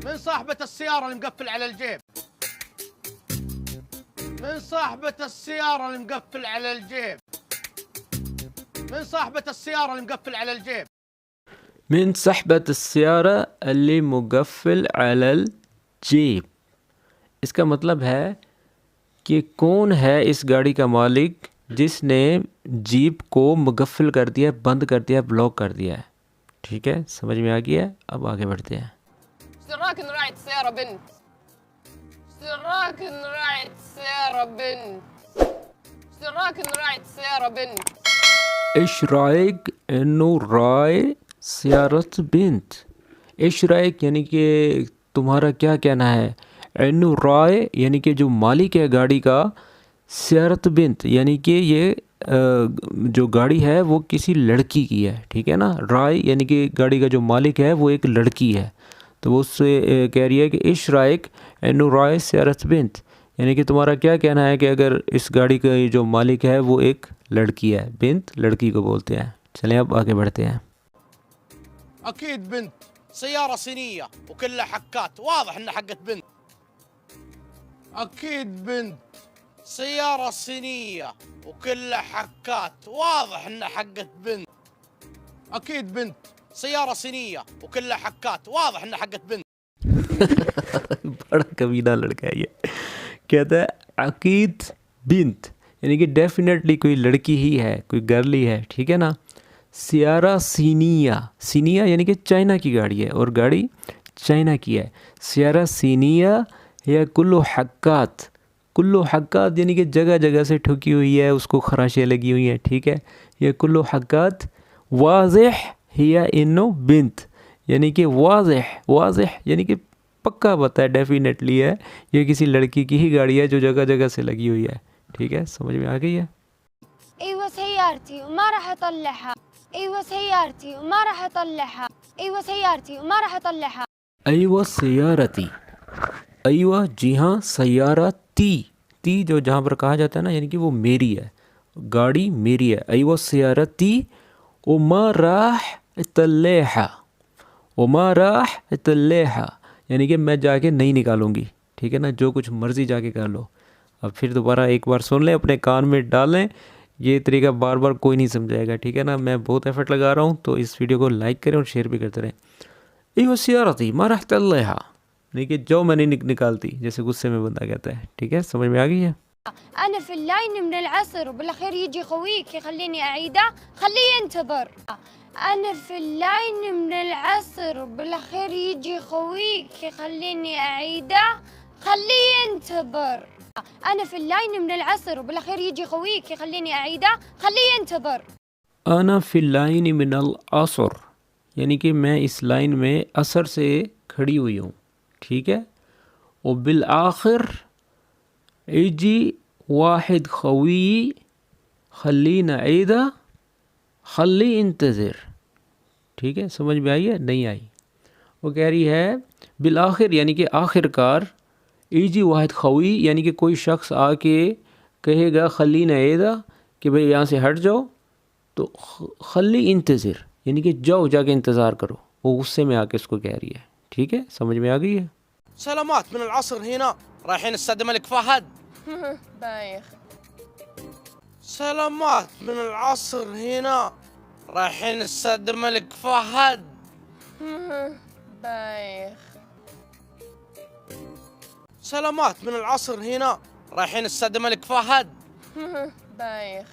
من صاحبة السيارة اللي مقفل على الجيب. من صاحبة السيارة اللي مقفل على الجيب. من صاحبة السيارة اللي مقفل على الجيب. من صاحبة السيارة اللي مقفل على الجيب. इसका मतलब है कि कौन है इस गाड़ी का मालिक जिसने जीप को मुगफ्फल कर दिया, बंद कर दिया, ब्लॉक कर दिया है. ठीक है, समझ में आ गया है. अब आगे बढ़ते हैं. اشتراك راعي السيارة بنت. اشتراك راعي السيارة بنت. اشتراك راعي السيارة بنت. ايش رايك انه راय सियारत बिंत. इश रायक यानी कि तुम्हारा क्या कहना है. इन्नु राय यानी कि जो मालिक है गाड़ी का. सियारत बिंत यानी कि ये जो गाड़ी है वो किसी लड़की की है. ठीक है ना. राय यानी कि गाड़ी का जो मालिक है वो एक लड़की है. तो वो उससे कह रही है कि इश रायक इन्नु राय सियारत बिंत यानी कि तुम्हारा क्या कहना है कि अगर इस गाड़ी का जो मालिक है वो एक लड़की है. बिंत लड़की को बोलते हैं. चलें अब आगे बढ़ते हैं. أكيد بنت. سيارة صينية وكلها حكات، واضح إنها حقت بنت. أكيد بنت. سيارة صينية وكلها حكات، واضح إنها حقت بنت. أكيد بنت. سيارة صينية وكلها حكات، واضح إنها حقت بنت. बड़ा कमीना लड़का है ये. कहता है अकीद बिंत यानी कि डेफिनेटली कोई लड़की ही है, कोई गर्ल ही है. ठीक है ना. सियारा सीनिया. सीनिया यानी कि चाइना की गाड़ी है और गाड़ी चाइना की है. सियारा सीनिया या कुल्लू हक्कात. कुल्लू हक्कात यानी कि जगह जगह से ठुकी हुई है, उसको खराशें लगी हुई हैं. ठीक है. ये कुल्लू हक्कात. वाज़िह हिया इन्नो बिंत यानी कि वाज़िह यानी कि पक्का पता है, डेफिनेटली है, ये किसी लड़की की ही गाड़ी है जो जगह जगह से लगी हुई है. ठीक है, समझ में आ गई है. ايوه سيارتي وما راح اطلعها. ايوه سيارتي وما راح اطلعها. ايوه سيارتي وما راح اطلعها. अय्वा सयारती. अय्वा जी हाँ, सयारती. ती जो जहाँ पर कहा जाता है ना यानी कि वो मेरी है, गाड़ी मेरी है. अय्वा सयारती वमा राह तल्लेहा. वमा राह तल्लेहा यानी कि मैं जाके नहीं निकालूंगी. ठीक है ना. जो कुछ मर्जी जाके कर लो. अब फिर दोबारा एक बार सुन लें, अपने कान में डालें. ये तरीका बार बार कोई नहीं समझाएगा. ठीक है ना. मैं बहुत एफर्ट लगा रहा हूँ, तो इस वीडियो को लाइक करें और शेयर भी करते रहें. ये सियारती मा राह तल्लेहा यानी कि जो मैं नहीं निकालती, जैसे गुस्से में बंदा कहता है. ठीक है, समझ में आ गई है. انا في اللاين من العصر وبالاخير يجي خويك يخليني اعيده. خليه ينتظر. انا في اللاين من العصر وبالاخير يجي خويك يخليني اعيده. خليه ينتظر. انا في اللاين من العصر وبالاخير يجي خويك يخليني اعيده. خليه ينتظر. आना फिल लाइन मिनल असर यानी कि मैं इस लाइन में असर से खड़ी हुई हूँ. ठीक है. और बिल आखिर इजी वाहिद खवी खली नईदा खली इंतज़र. ठीक है, समझ में आई है, नहीं आई. वो कह रही है बिल आखिर यानी कि आखिरकार. इजी वाहिद खवी यानी कि कोई शख्स आके कहेगा खली नईदा कि भाई यहाँ से हट जाओ, तो खली इंतज़र यानी कि जाओ, जाके इंतज़ार करो. वो गुस्से में आके उसको कह रही है. ठीक है, समझ में आ गई है. سلامات من العصر هنا رايحين السد ملك فهد. بايخ. سلامات من العصر هنا رايحين السد ملك فهد. بايخ. سلامات من العصر هنا رايحين السد ملك فهد. بايخ.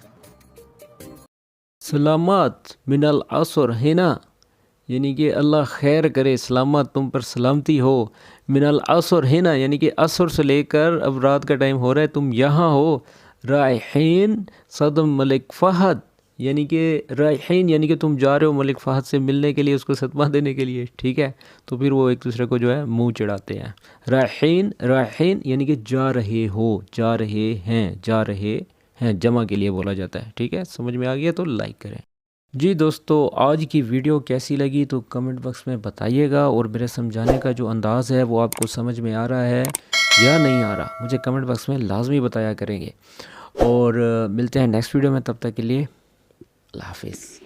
सलामत मिनल असर हिना यानी कि अल्लाह खैर करे, सलामत तुम पर सलामती हो. मिनल असर हिना यानी कि असर से लेकर अब रात का टाइम हो रहा है, तुम यहाँ हो. रायहीन सदम मलिक फ़हद यानी कि रायहीन यानी कि तुम जा रहे हो मलिक फ़हद से मिलने के लिए, उसको सदमा देने के लिए. ठीक है. तो फिर वो एक दूसरे को जो है मुंह चढ़ाते हैं. रायहीन यानी कि जा रहे हो, जा रहे हैं, जमा के लिए बोला जाता है. ठीक है, समझ में आ गया तो लाइक करें. जी दोस्तों, आज की वीडियो कैसी लगी तो कमेंट बॉक्स में बताइएगा. और मेरे समझाने का जो अंदाज़ है वो आपको समझ में आ रहा है या नहीं आ रहा, मुझे कमेंट बॉक्स में लाजमी बताया करेंगे. और मिलते हैं नेक्स्ट वीडियो में. तब तक के लिए अल्लाह हाफिज़.